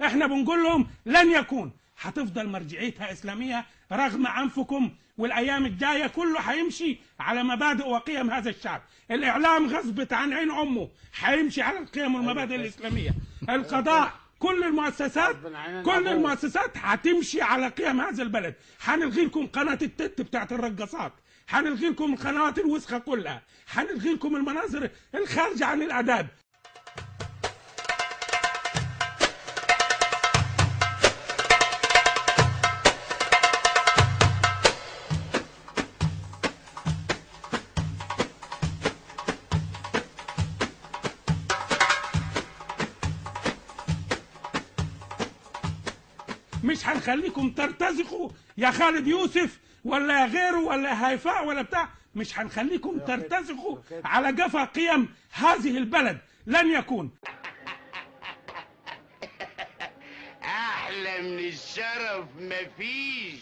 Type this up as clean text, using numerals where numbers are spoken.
احنا بنقول لهم لن يكون، هتفضل مرجعيتها اسلاميه رغم عنفكم، والايام الجايه كله هيمشي على مبادئ وقيم هذا الشعب. الاعلام غصبت عن عين امه هيمشي على القيم والمبادئ الاسلاميه. القضاء، كل المؤسسات هتمشي على قيم هذا البلد. هنلغي لكم قناه التت بتاعت الرقصات، هنلغي لكم القنوات الوسخه كلها، هنلغي لكم المناظر الخارجه عن الاداب. مش هنخليكم ترتزقوا يا خالد يوسف ولا يا غيره ولا يا هيفاء ولا بتاع، مش هنخليكم ترتزقوا على جفا قيم هذه البلد. لن يكون. احلى من الشرف مفيش.